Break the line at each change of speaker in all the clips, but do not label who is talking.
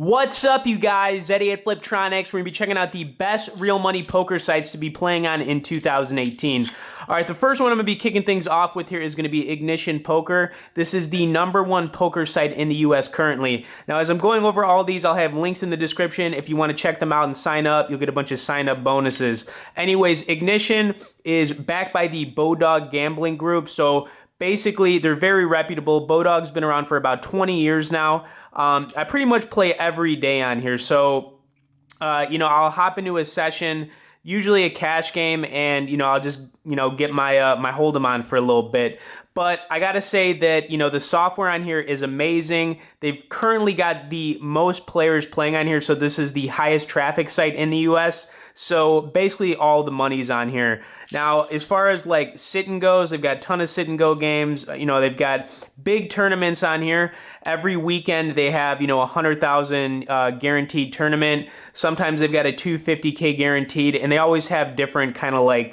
What's up, you guys? Eddie at Fliptroniks. We're going to be checking out the best real money poker sites to be playing on in 2018. All right, the first one I'm going to be kicking things off with here is going to be Ignition Poker. This is the #1 poker site in the U.S. currently. Now, as I'm going over all these, I'll have links in the description. If you want to check them out and sign up, you'll get a bunch of sign-up bonuses. Anyways, Ignition is backed by the Bodog Gambling Group, so basically, they're very reputable. Bodog's been around for about 20 years now. I pretty much play every day on here. So, I'll hop into a session, usually a cash game, and, I'll just, get my hold'em on for a little bit. But I got to say that, the software on here is amazing. They've currently got the most players playing on here. So this is the highest traffic site in the US. So basically all the money's on here. Now, as far as like sit-and goes, they've got a ton of sit-and-go games. They've got big tournaments on here. Every weekend they have, a 100,000 guaranteed tournament. Sometimes they've got a 250K guaranteed, and they always have different kind of like,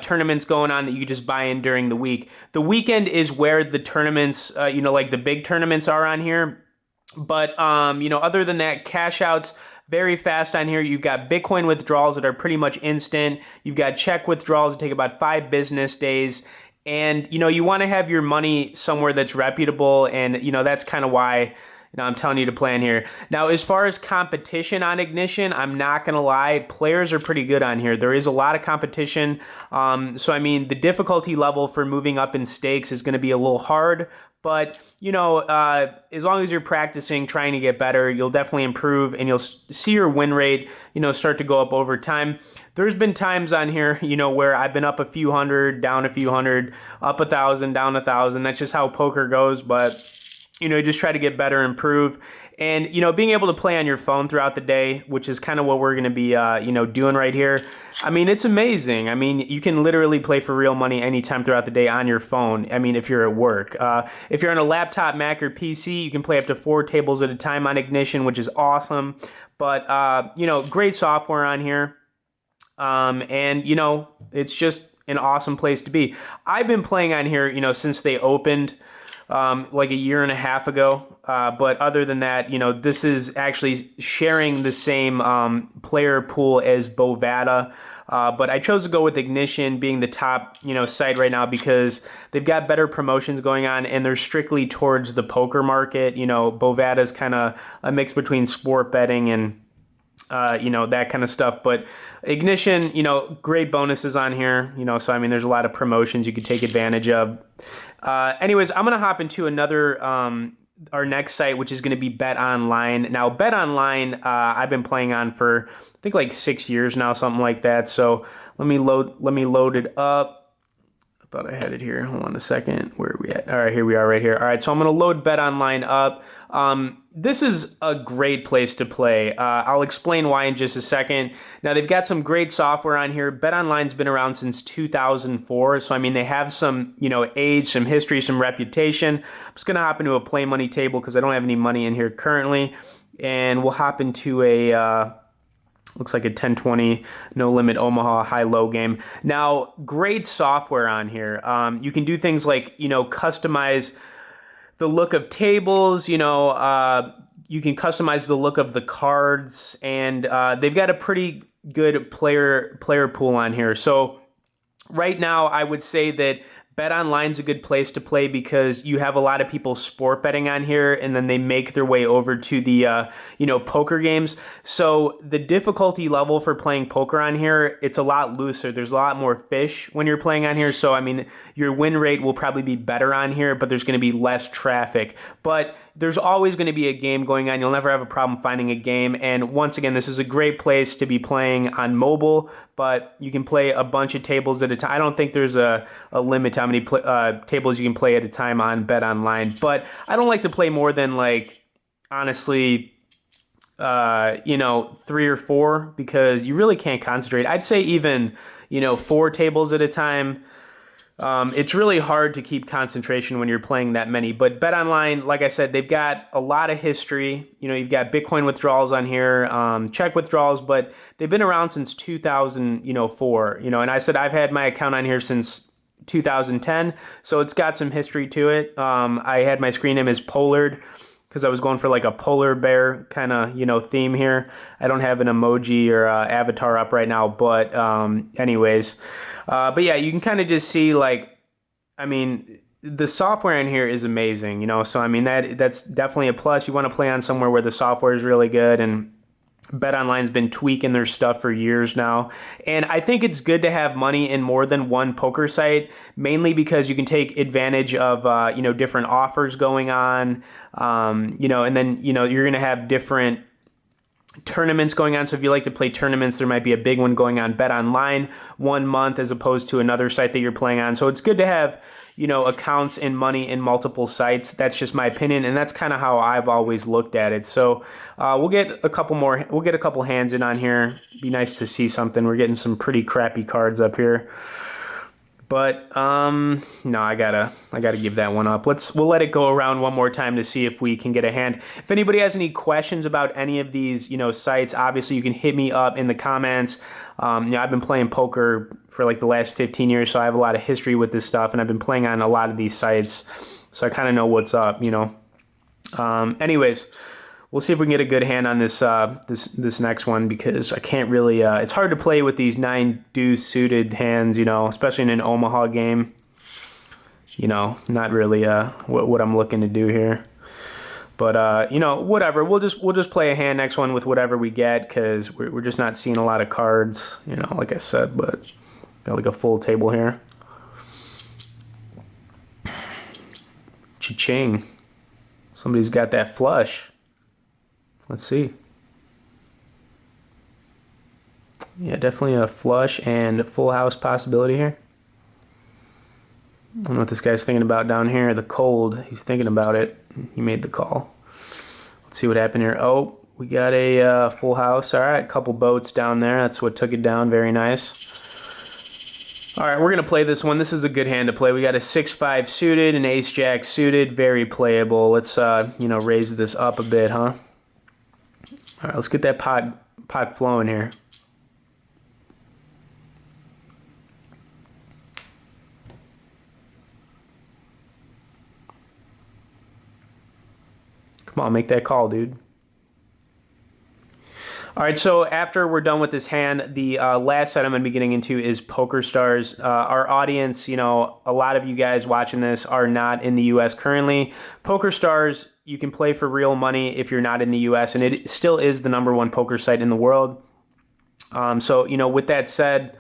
tournaments going on that you can just buy in during the week. The weekend is where the tournaments, like the big tournaments are on here. But, other than that, cash outs, very fast on here. You've got Bitcoin withdrawals that are pretty much instant. You've got check withdrawals that take about 5 business days. And, you want to have your money somewhere that's reputable. And, that's kind of why, I'm telling you to plan here. Now, as far as competition on Ignition, I'm not going to lie. Players are pretty good on here. There is a lot of competition. The difficulty level for moving up in stakes is going to be a little hard. But, as long as you're practicing, trying to get better, you'll definitely improve, and you'll see your win rate, start to go up over time. There's been times on here, where I've been up a few hundred, down a few hundred, up 1,000, down 1,000. That's just how poker goes. But just try to get better, improve. And, being able to play on your phone throughout the day, which is kind of what we're going to be, doing right here. It's amazing. You can literally play for real money anytime throughout the day on your phone. If you're at work. If you're on a laptop, Mac, or PC, you can play up to 4 tables at a time on Ignition, which is awesome. But, great software on here. It's just an awesome place to be. I've been playing on here, since they opened. Like a year and a half ago. But other than that, this is actually sharing the same player pool as Bovada. But I chose to go with Ignition being the top, site right now because they've got better promotions going on and they're strictly towards the poker market. Bovada is kind of a mix between sport betting and that kind of stuff. But Ignition, great bonuses on here, so there's a lot of promotions you could take advantage of. Anyways, I'm going to hop into another, our next site, which is going to be BetOnLine. Now, BetOnLine, I've been playing on for, I think like 6 years now, something like that. So let me load it up. I thought I had it here. Hold on a second. Where are we at? All right, here we are right here. All right, so I'm going to load BetOnLine up. This is a great place to play. I'll explain why in just a second. Now, they've got some great software on here. BetOnline's been around since 2004. So, they have some, age, some history, some reputation. I'm just going to hop into a play money table because I don't have any money in here currently. And we'll hop into a... looks like a 10-20 no limit Omaha high-low game. Now, great software on here. You can do things like, customize the look of tables, you can customize the look of the cards, and they've got a pretty good player pool on here. So right now, I would say that BetOnline's a good place to play because you have a lot of people sport betting on here, and then they make their way over to the, poker games. So the difficulty level for playing poker on here, it's a lot looser. There's a lot more fish when you're playing on here. So, your win rate will probably be better on here, but there's going to be less traffic. But there's always going to be a game going on. You'll never have a problem finding a game. And once again, this is a great place to be playing on mobile, but you can play a bunch of tables at a time. I don't think there's a limit to how many tables you can play at a time on BetOnline, but I don't like to play more than honestly, 3 or 4 because you really can't concentrate. I'd say even, 4 tables at a time. It's really hard to keep concentration when you're playing that many. But BetOnline, like I said, they've got a lot of history. You've got Bitcoin withdrawals on here, check withdrawals, but they've been around since 2004. And I said I've had my account on here since 2010, so it's got some history to it. I had my screen name as Pollard because I was going for like a polar bear kind of, you know, theme here. I don't have an emoji or avatar up right now, but anyways. But yeah, you can kind of just see like, I mean, the software in here is amazing, you know, so I mean, that's definitely a plus. You want to play on somewhere where the software is really good, and BetOnline's been tweaking their stuff for years now. And I think it's good to have money in more than one poker site, mainly because you can take advantage of, you know, different offers going on, you know, and then, you know, you're going to have different tournaments going on. So if you like to play tournaments, there might be a big one going on BetOnline 1 month as opposed to another site that you're playing on. So it's good to have, you know, accounts and money in multiple sites. That's just my opinion, and that's kind of how I've always looked at it. So we'll get a couple hands in on here. Be nice to see something. We're getting some pretty crappy cards up here. But no, I gotta give that one up. We'll let it go around one more time to see if we can get a hand. If anybody has any questions about any of these, you know, sites, obviously you can hit me up in the comments. You know, I've been playing poker for like the last 15 years, so I have a lot of history with this stuff, and I've been playing on a lot of these sites, so I kind of know what's up, you know. Anyways. We'll see if we can get a good hand on this this next one, because I can't really. It's hard to play with these 9 deuce suited hands, you know, especially in an Omaha game. You know, not really what I'm looking to do here. But you know, whatever. We'll just play a hand next one with whatever we get, because we're just not seeing a lot of cards, you know, like I said. But got like a full table here. Cha-ching! Somebody's got that flush. Let's see. Yeah, definitely a flush and a full house possibility here. I don't know what this guy's thinking about down here. The cold, he's thinking about it. He made the call. Let's see what happened here. Oh, we got a full house. All right, a couple boats down there. That's what took it down. Very nice. All right, we're going to play this one. This is a good hand to play. We got a 6-5 suited, an ace-jack suited. Very playable. Let's, you know, raise this up a bit, huh? All right, let's get that pot flowing here. Come on, make that call, dude. All right, so after we're done with this hand, the last site I'm going to be getting into is PokerStars. Our audience, you know, a lot of you guys watching this are not in the U.S. currently. PokerStars, you can play for real money if you're not in the U.S., and it still is the #1 poker site in the world. So, you know, with that said,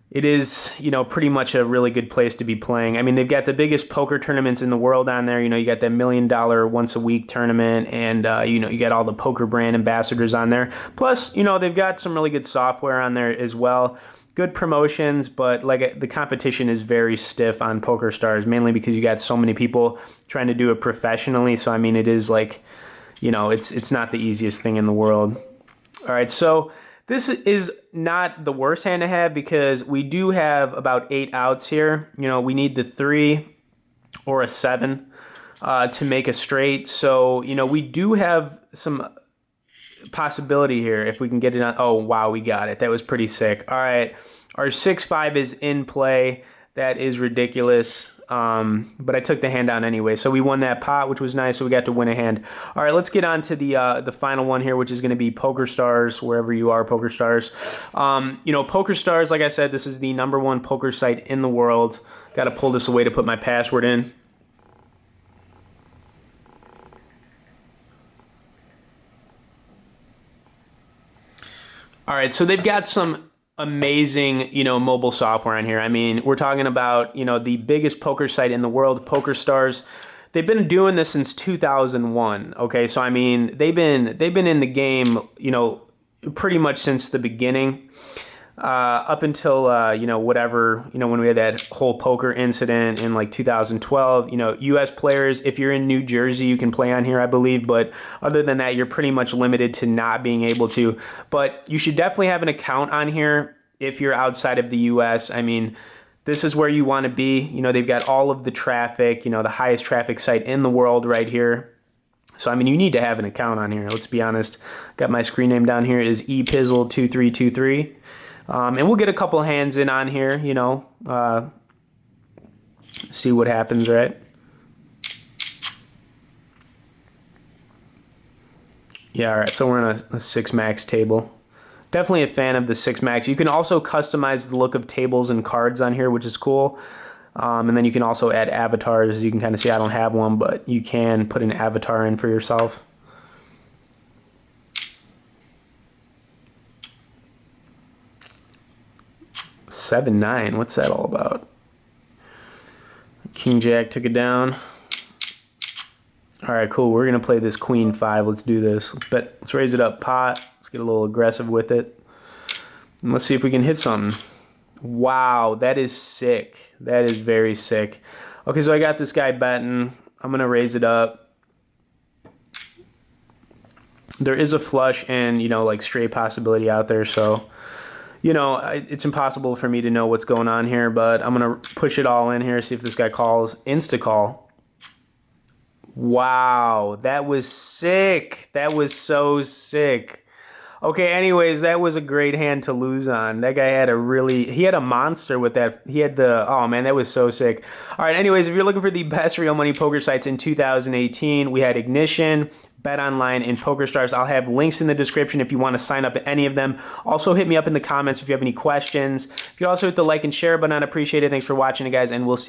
it is, you know, pretty much a really good place to be playing. I mean, they've got the biggest poker tournaments in the world on there. You know, you got that $1 million once a week tournament, and, you know, you got all the poker brand ambassadors on there. Plus, you know, they've got some really good software on there as well. Good promotions, but like the competition is very stiff on PokerStars, mainly because you got so many people trying to do it professionally. So, I mean, it is like, you know, it's not the easiest thing in the world. All right, so this is not the worst hand to have, because we do have about 8 outs here. You know, we need the 3 or a 7 to make a straight. So, you know, we do have some possibility here if we can get it on. Oh, wow, we got it. That was pretty sick. All right, our 6-5 is in play. That is ridiculous. But I took the hand down anyway, so we won that pot, which was nice. So we got to win a hand. All right, let's get on to the final one here, which is going to be PokerStars. Wherever you are, PokerStars. You know, PokerStars, like I said, this is the #1 poker site in the world. Got to pull this away to put my password in. All right, so they've got some amazing, you know, mobile software on here. I mean, we're talking about, you know, the biggest poker site in the world, PokerStars. They've been doing this since 2001. Okay, so I mean, they've been in the game, you know, pretty much since the beginning, up until you know, whatever, you know, when we had that whole poker incident in like 2012. You know, U.S. players, if you're in New Jersey, you can play on here, I believe. But other than that, you're pretty much limited to not being able to. But you should definitely have an account on here if you're outside of the U.S. I mean, this is where you want to be. You know, they've got all of the traffic, you know, the highest traffic site in the world right here. So, I mean, you need to have an account on here. Let's be honest. Got my screen name down here is epizzle2323. And we'll get a couple hands in on here, you know, see what happens, right? Yeah, all right, so we're on a 6 max table. Definitely a fan of the 6 max. You can also customize the look of tables and cards on here, which is cool. And then you can also add avatars. You can kind of see I don't have one, but you can put an avatar in for yourself. Seven, 9, what's that all about? King Jack took it down. All right, cool. We're gonna play this Queen 5. Let's do this. Let's raise it up pot. Let's get a little aggressive with it. And let's see if we can hit something. Wow, that is sick. That is very sick. Okay, so I got this guy betting. I'm gonna raise it up. There is a flush and, you know, like straight possibility out there, so, you know, it's impossible for me to know what's going on here, but I'm gonna push it all in here, see if this guy calls. Insta call. Wow, that was sick. That was so sick. Okay, anyways, that was a great hand to lose on. That guy had he had a monster with that. He had oh man, that was so sick. All right, anyways, if you're looking for the best real money poker sites in 2018, we had Ignition, BetOnLine, and PokerStars. I'll have links in the description if you want to sign up at any of them. Also, hit me up in the comments if you have any questions. If you also hit the like and share button, I'd appreciate it. Thanks for watching, guys, and we'll see